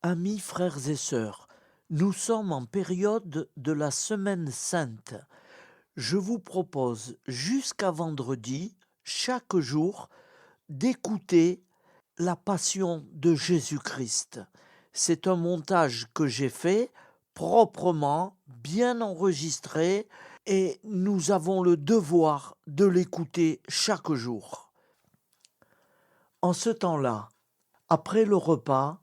Amis, frères et sœurs, nous sommes en période de la Semaine sainte. Je vous propose jusqu'à vendredi, chaque jour, d'écouter la Passion de Jésus-Christ. C'est un montage que j'ai fait proprement, bien enregistré, et nous avons le devoir de l'écouter chaque jour. En ce temps-là, après le repas,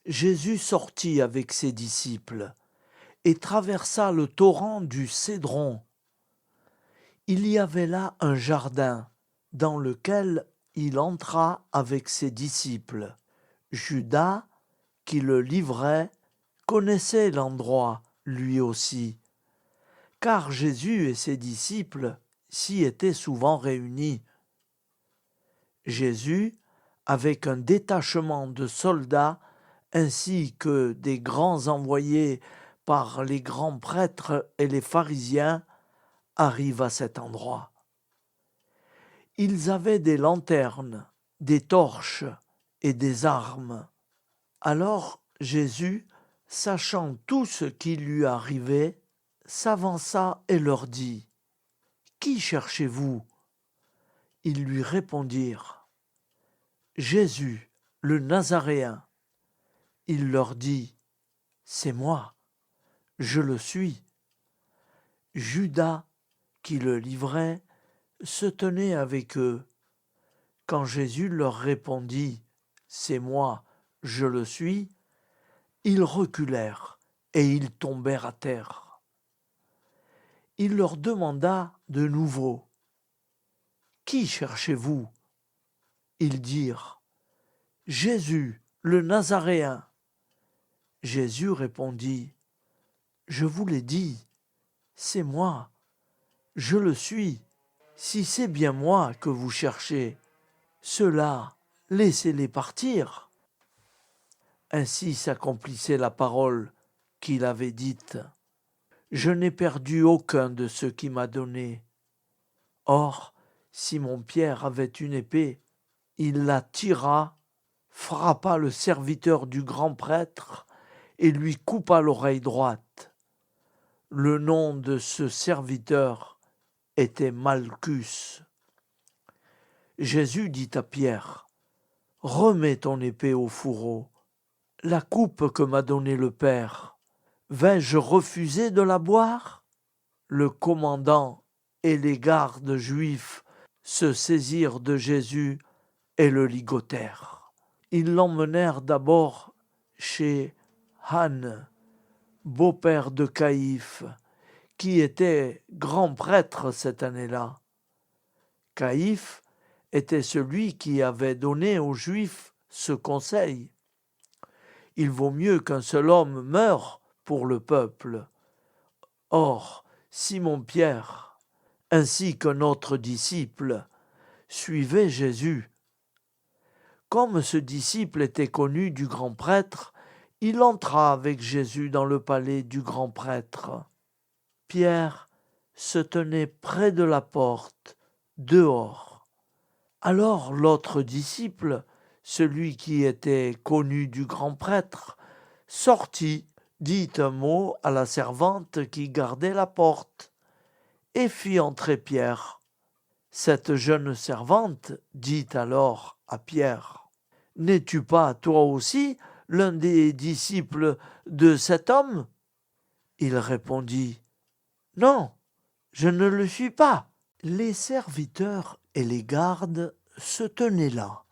Jésus sortit avec ses disciples et traversa le torrent du Cédron. Il y avait là un jardin dans lequel il entra avec ses disciples. Judas, qui le livrait, connaissait l'endroit lui aussi, car Jésus et ses disciples s'y étaient souvent réunis. Jésus, avec un détachement de soldats, ainsi que des grands envoyés par les grands prêtres et les pharisiens, arrive à cet endroit. Ils avaient des lanternes, des torches et des armes. Alors Jésus, sachant tout ce qui lui arrivait, s'avança et leur dit : « Qui cherchez-vous ? » Ils lui répondirent : « Jésus, le Nazaréen. » Il leur dit : « C'est moi, je le suis. » Judas, qui le livrait, se tenait avec eux. Quand Jésus leur répondit : « C'est moi, je le suis », ils reculèrent et ils tombèrent à terre. Il leur demanda de nouveau : « Qui cherchez-vous ? » Ils dirent : « Jésus, le Nazaréen. » Jésus répondit : « Je vous l'ai dit, c'est moi, je le suis. Si c'est bien moi que vous cherchez, ceux-là, laissez-les partir. » Ainsi s'accomplissait la parole qu'il avait dite : « Je n'ai perdu aucun de ceux qui m'a donné. » Or, Simon-Pierre avait une épée, il la tira, frappa le serviteur du grand prêtre et lui coupa l'oreille droite. Le nom de ce serviteur était Malchus. Jésus dit à Pierre : « Remets ton épée au fourreau. La coupe que m'a donnée le Père, vais-je refuser de la boire ? » Le commandant et les gardes juifs se saisirent de Jésus et le ligotèrent. Ils l'emmenèrent d'abord chez Anne, beau-père de Caïphe, qui était grand prêtre cette année-là. Caïphe était celui qui avait donné aux Juifs ce conseil : il vaut mieux qu'un seul homme meure pour le peuple. Or, Simon-Pierre, ainsi qu'un autre disciple, suivait Jésus. Comme ce disciple était connu du grand prêtre, il entra avec Jésus dans le palais du grand prêtre. Pierre se tenait près de la porte, dehors. Alors l'autre disciple, celui qui était connu du grand prêtre, sortit, dit un mot à la servante qui gardait la porte, et fit entrer Pierre. Cette jeune servante dit alors à Pierre : « N'es-tu pas, toi aussi, l'un des disciples de cet homme ? » Il répondit : « Non, je ne le suis pas. » Les serviteurs et les gardes se tenaient là.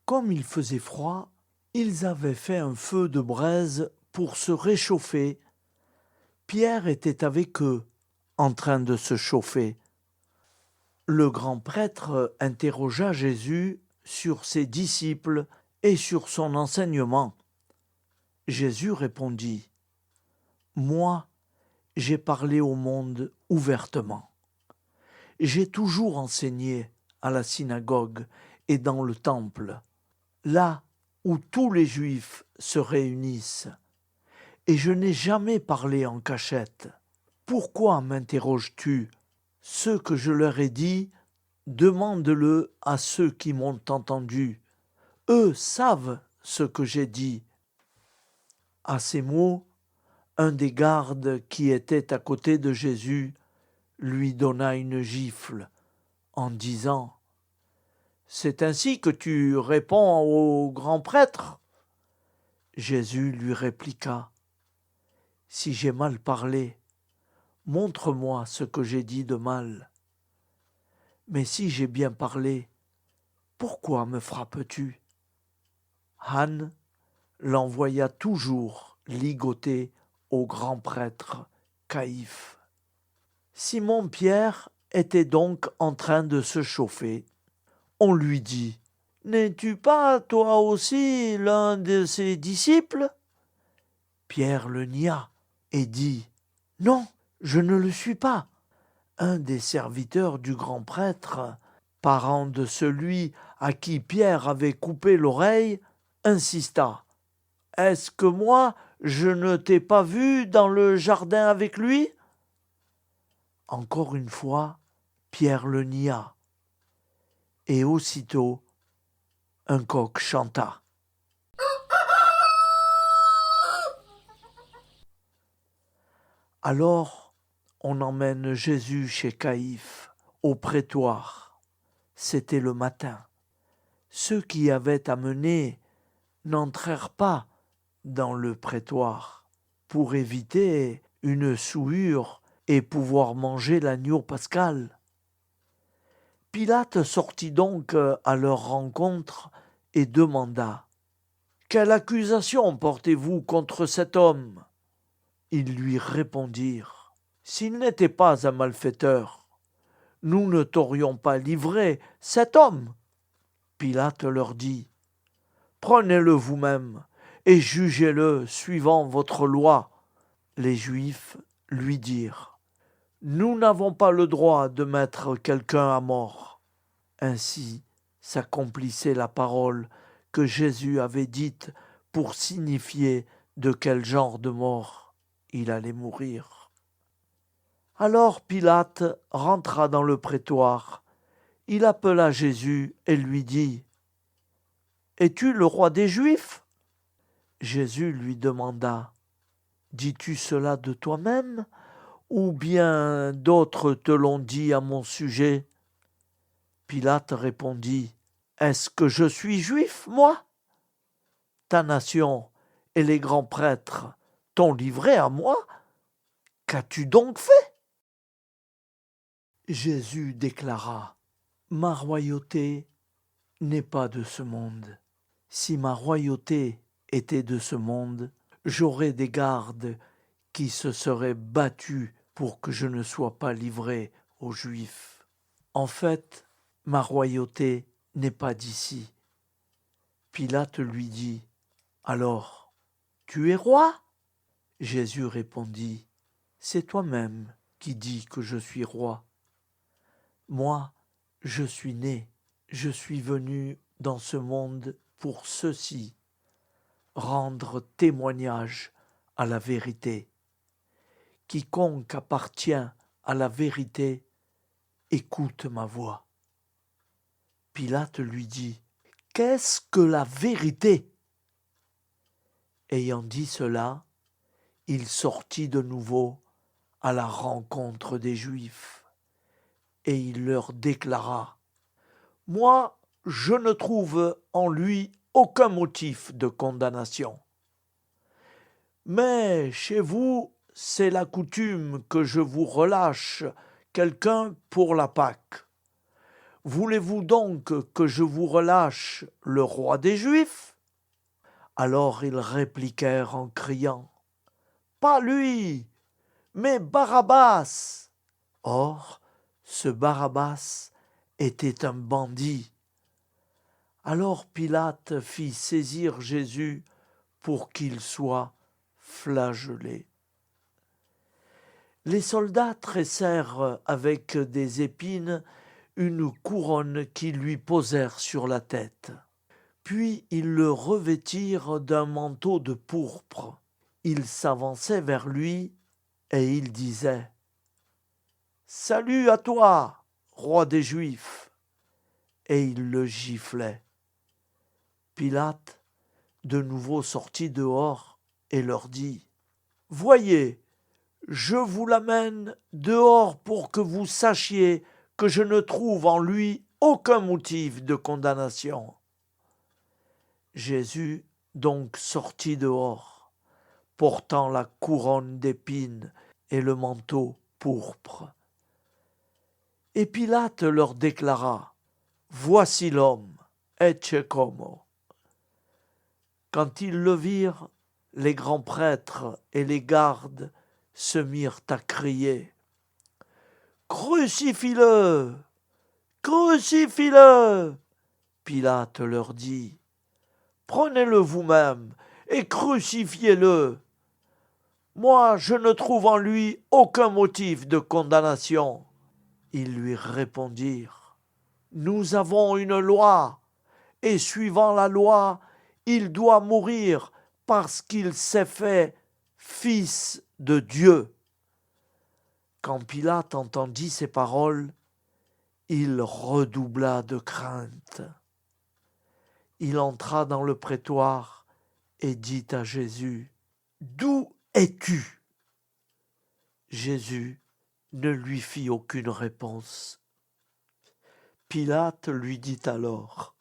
Comme il faisait froid, ils avaient fait un feu de braise pour se réchauffer. Pierre était avec eux, en train de se chauffer. Le grand prêtre interrogea Jésus sur ses disciples et sur son enseignement. Jésus répondit : « Moi, j'ai parlé au monde ouvertement. J'ai toujours enseigné à la synagogue et dans le temple, là où tous les Juifs se réunissent, et je n'ai jamais parlé en cachette. Pourquoi m'interroges-tu ? Ce que je leur ai dit, demande-le à ceux qui m'ont entendu. Eux savent ce que j'ai dit. » À ces mots, un des gardes qui était à côté de Jésus lui donna une gifle en disant : « C'est ainsi que tu réponds au grand prêtre ?» Jésus lui répliqua : « Si j'ai mal parlé, montre-moi ce que j'ai dit de mal. Mais si j'ai bien parlé, pourquoi me frappes-tu ? » Anne l'envoya toujours ligoter au grand prêtre Caïphe. Simon-Pierre était donc en train de se chauffer. On lui dit : « N'es-tu pas toi aussi l'un de ses disciples ? » Pierre le nia et dit : « Non, je ne le suis pas. » Un des serviteurs du grand prêtre, parent de celui à qui Pierre avait coupé l'oreille, insista : « Est-ce que moi, je ne t'ai pas vu dans le jardin avec lui ? » Encore une fois, Pierre le nia. Et aussitôt, un coq chanta. Alors, on emmène Jésus chez Caïphe, au prétoire. C'était le matin. Ceux qui avaient amené n'entrèrent pas dans le prétoire pour éviter une souillure et pouvoir manger l'agneau pascal. Pilate sortit donc à leur rencontre et demanda : « Quelle accusation portez-vous contre cet homme ? » Ils lui répondirent : « S'il n'était pas un malfaiteur, nous ne t'aurions pas livré cet homme. » Pilate leur dit : « Prenez-le vous-même et jugez-le suivant votre loi. » Les Juifs lui dirent : « Nous n'avons pas le droit de mettre quelqu'un à mort. » Ainsi s'accomplissait la parole que Jésus avait dite pour signifier de quel genre de mort il allait mourir. Alors Pilate rentra dans le prétoire. Il appela Jésus et lui dit : « Es-tu le roi des Juifs ? » Jésus lui demanda : « Dis-tu cela de toi-même, ou bien d'autres te l'ont dit à mon sujet ? » Pilate répondit : « Est-ce que je suis juif, moi ? Ta nation et les grands prêtres t'ont livré à moi. Qu'as-tu donc fait ? » Jésus déclara : « Ma royauté n'est pas de ce monde. Si ma royauté était de ce monde, j'aurais des gardes qui se seraient battus pour que je ne sois pas livré aux Juifs. En fait, ma royauté n'est pas d'ici. » Pilate lui dit : « Alors, tu es roi ? » Jésus répondit : « C'est toi-même qui dis que je suis roi. Moi, je suis né, je suis venu dans ce monde pour ceci, rendre témoignage à la vérité. Quiconque appartient à la vérité, écoute ma voix. » Pilate lui dit : « Qu'est-ce que la vérité ? » Ayant dit cela, il sortit de nouveau à la rencontre des Juifs, et il leur déclara : « Moi, je ne trouve en lui aucun motif de condamnation. Mais chez vous, c'est la coutume que je vous relâche quelqu'un pour la Pâque. Voulez-vous donc que je vous relâche le roi des Juifs ? » Alors ils répliquèrent en criant : « Pas lui, mais Barabbas !» Or, ce Barabbas était un bandit. Alors Pilate fit saisir Jésus pour qu'il soit flagellé. Les soldats tressèrent avec des épines une couronne qu'ils lui posèrent sur la tête. Puis ils le revêtirent d'un manteau de pourpre. Ils s'avançaient vers lui et ils disaient : « Salut à toi, roi des Juifs !» Et ils le giflaient. Pilate, de nouveau sorti dehors, et leur dit : « Voyez, je vous l'amène dehors pour que vous sachiez que je ne trouve en lui aucun motif de condamnation. » Jésus donc sortit dehors, portant la couronne d'épines et le manteau pourpre. Et Pilate leur déclara : « Voici l'homme, ecce homo. » Quand ils le virent, les grands prêtres et les gardes se mirent à crier : « Crucifie-le! Crucifie-le » Pilate leur dit : « Prenez-le vous-même et crucifiez-le. Moi, je ne trouve en lui aucun motif de condamnation. » Ils lui répondirent : « Nous avons une loi, et suivant la loi, il doit mourir parce qu'il s'est fait fils de Dieu. » Quand Pilate entendit ces paroles, il redoubla de crainte. Il entra dans le prétoire et dit à Jésus : « D'où es-tu ? » Jésus ne lui fit aucune réponse. Pilate lui dit alors :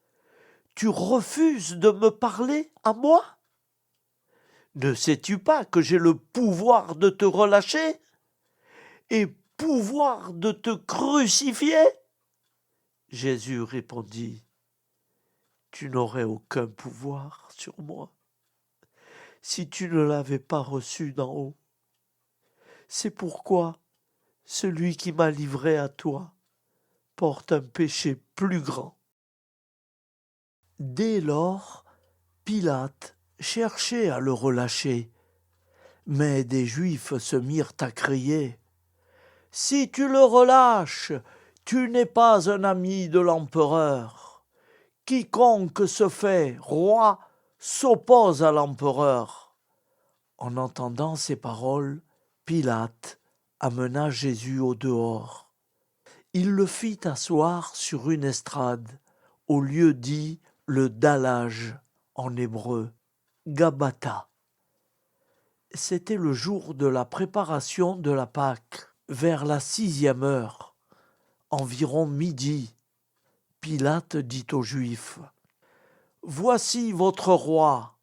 « Tu refuses de me parler à moi ? Ne sais-tu pas que j'ai le pouvoir de te relâcher et pouvoir de te crucifier ? » Jésus répondit : « Tu n'aurais aucun pouvoir sur moi si tu ne l'avais pas reçu d'en haut. C'est pourquoi celui qui m'a livré à toi porte un péché plus grand. » Dès lors, Pilate cherchait à le relâcher, mais des Juifs se mirent à crier : « Si tu le relâches, tu n'es pas un ami de l'empereur. Quiconque se fait roi s'oppose à l'empereur. » En entendant ces paroles, Pilate amena Jésus au dehors. Il le fit asseoir sur une estrade, au lieu dit le dallage en hébreu, Gabbatha. C'était le jour de la préparation de la Pâque, vers la 6e heure, environ midi. Pilate dit aux Juifs : « Voici votre roi. »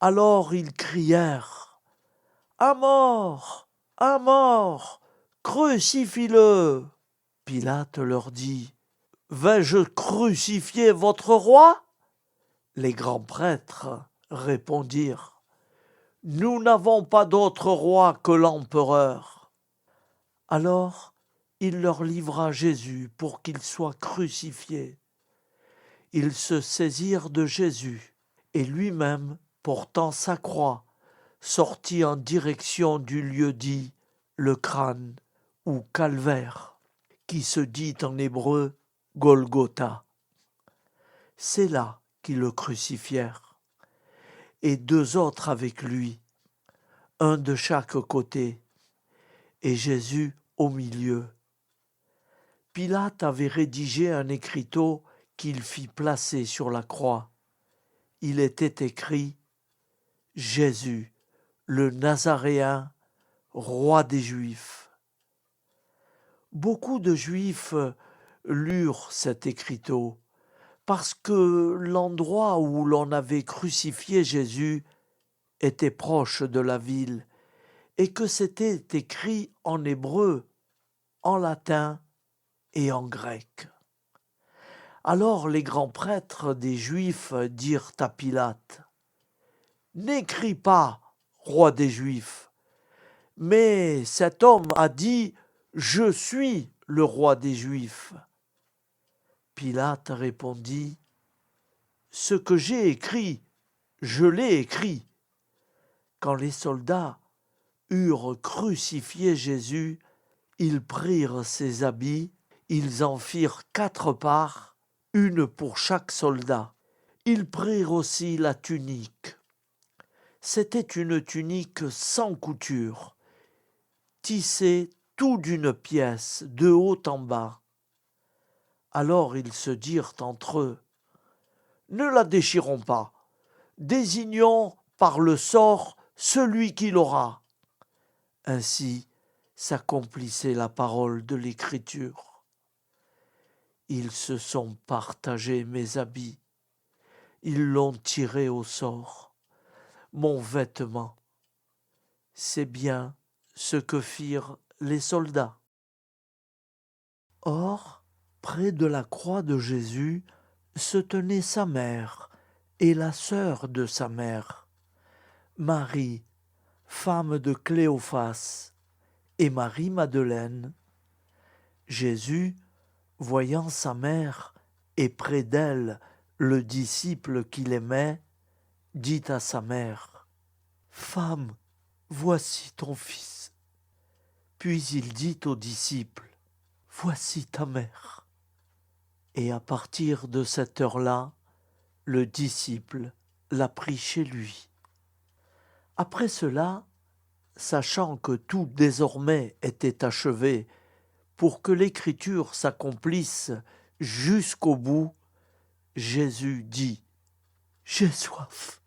Alors ils crièrent : « À mort, à mort, crucifie-le » Pilate leur dit : « Vais-je crucifier votre roi ? » Les grands prêtres répondirent : « Nous n'avons pas d'autre roi que l'empereur. » Alors il leur livra Jésus pour qu'il soit crucifié. Ils se saisirent de Jésus, et lui-même, portant sa croix, sortit en direction du lieu dit le crâne ou calvaire, qui se dit en hébreu Golgotha. C'est là qu'ils le crucifièrent, et 2 autres avec lui, un de chaque côté, et Jésus au milieu. Pilate avait rédigé un écriteau qu'il fit placer sur la croix. Il était écrit : « Jésus, le Nazaréen, roi des Juifs. » Beaucoup de Juifs lurent cet écriteau, parce que l'endroit où l'on avait crucifié Jésus était proche de la ville, et que c'était écrit en hébreu, en latin et en grec. Alors les grands prêtres des Juifs dirent à Pilate : « N'écris pas, roi des Juifs, mais cet homme a dit : Je suis le roi des Juifs. » Pilate répondit : « Ce que j'ai écrit, je l'ai écrit. » Quand les soldats eurent crucifié Jésus, ils prirent ses habits, ils en firent 4 parts, une pour chaque soldat. Ils prirent aussi la tunique. C'était une tunique sans couture, tissée tout d'une pièce, de haut en bas. Alors ils se dirent entre eux : « Ne la déchirons pas, désignons par le sort celui qui l'aura. Ainsi s'accomplissait la parole de l'Écriture. Ils se sont partagés mes habits, ils l'ont tiré au sort, mon vêtement. C'est bien ce que firent les soldats. Or, près de la croix de Jésus se tenait sa mère et la sœur de sa mère, Marie, femme de Cléophas, et Marie-Madeleine. Jésus, voyant sa mère et près d'elle le disciple qu'il aimait, dit à sa mère, « Femme, voici ton fils. » Puis il dit au disciple, « Voici ta mère. » Et à partir de cette heure-là, le disciple l'a pris chez lui. Après cela, sachant que tout désormais était achevé, pour que l'Écriture s'accomplisse jusqu'au bout, Jésus dit, « J'ai soif. »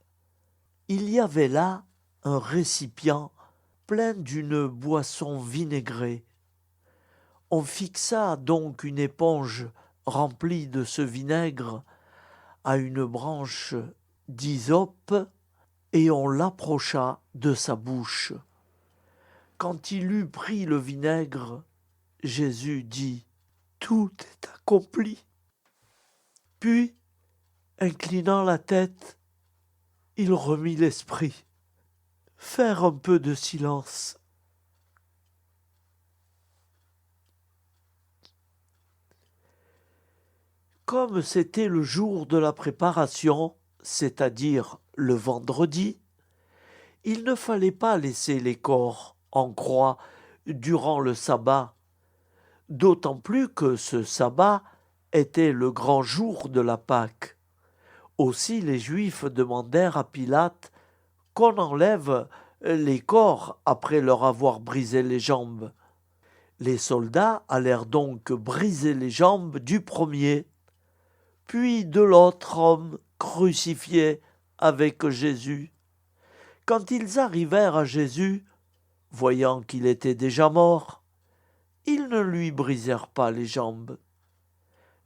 Il y avait là un récipient plein d'une boisson vinaigrée. On fixa donc une éponge remplie de ce vinaigre à une branche d'hysope et on l'approcha de sa bouche. Quand il eut pris le vinaigre, Jésus dit, « Tout est accompli. » Puis, inclinant la tête, il remit l'esprit. Faire un peu de silence. Comme c'était le jour de la préparation, c'est-à-dire le vendredi, il ne fallait pas laisser les corps en croix durant le sabbat, d'autant plus que ce sabbat était le grand jour de la Pâque. Aussi les Juifs demandèrent à Pilate qu'on enlève les corps après leur avoir brisé les jambes. Les soldats allèrent donc briser les jambes du premier, puis de l'autre homme crucifié avec Jésus. Quand ils arrivèrent à Jésus, voyant qu'il était déjà mort, ils ne lui brisèrent pas les jambes.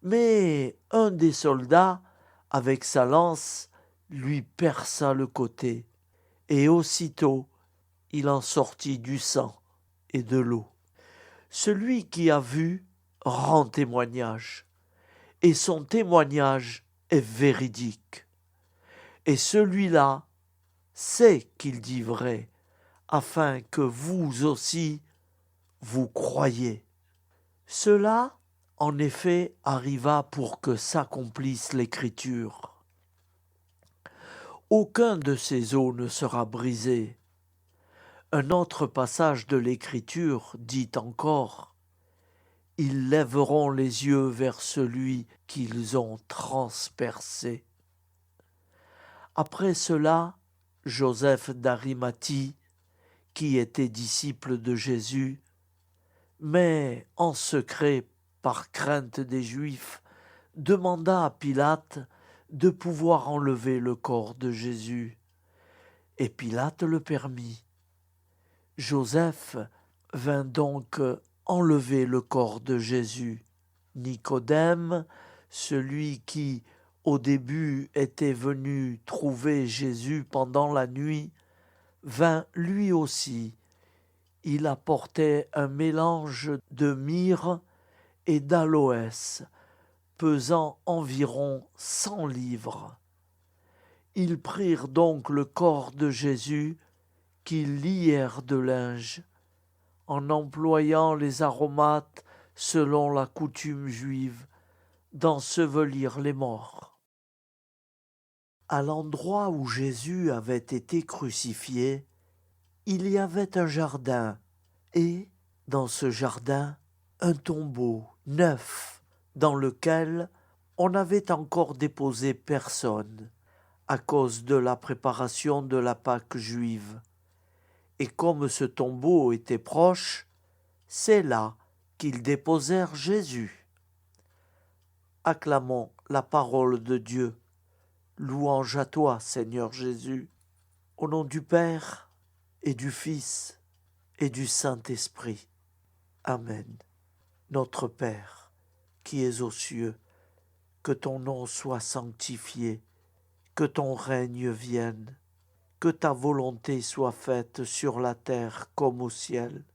Mais un des soldats, avec sa lance, lui perça le côté, et aussitôt il en sortit du sang et de l'eau. Celui qui a vu rend témoignage, et son témoignage est véridique. Et celui-là sait qu'il dit vrai, afin que vous aussi vous croyiez. Cela, en effet, arriva pour que s'accomplisse l'Écriture. Aucun de ces os ne sera brisé. Un autre passage de l'Écriture dit encore, « Ils lèveront les yeux vers celui qu'ils ont transpercé. » Après cela, Joseph d'Arimathie, qui était disciple de Jésus, mais en secret par crainte des Juifs, demanda à Pilate de pouvoir enlever le corps de Jésus. Et Pilate le permit. Joseph vint donc enlever le corps de Jésus. Nicodème, celui qui, au début, était venu trouver Jésus pendant la nuit, vint lui aussi. Il apportait un mélange de myrrhe et d'aloès, pesant environ 100 livres. Ils prirent donc le corps de Jésus, qu'ils lièrent de linge, en employant les aromates selon la coutume juive, d'ensevelir les morts. À l'endroit où Jésus avait été crucifié, il y avait un jardin, et, dans ce jardin, un tombeau neuf, dans lequel on n'avait encore déposé personne, à cause de la préparation de la Pâque juive. Et comme ce tombeau était proche, c'est là qu'ils déposèrent Jésus. Acclamons la parole de Dieu. Louange à toi, Seigneur Jésus. Au nom du Père et du Fils et du Saint-Esprit. Amen. Notre Père, qui es aux cieux, que ton nom soit sanctifié, que ton règne vienne, que ta volonté soit faite sur la terre comme au ciel.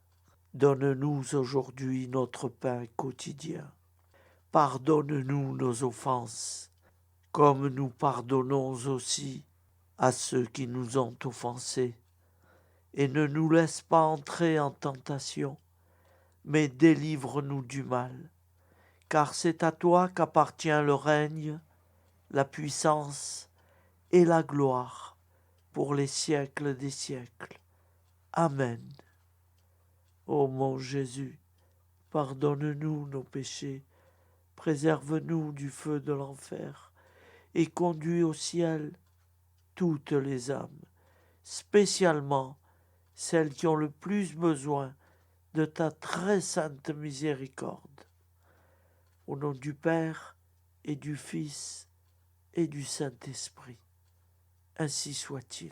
Donne-nous aujourd'hui notre pain quotidien. Pardonne-nous nos offenses, comme nous pardonnons aussi à ceux qui nous ont offensés. Et ne nous laisse pas entrer en tentation, mais délivre-nous du mal. Car c'est à toi qu'appartient le règne, la puissance et la gloire pour les siècles des siècles. Amen. Ô mon Jésus, pardonne-nous nos péchés, préserve-nous du feu de l'enfer, et conduis au ciel toutes les âmes, spécialement celles qui ont le plus besoin de ta très sainte miséricorde. Au nom du Père et du Fils et du Saint-Esprit. Ainsi soit-il.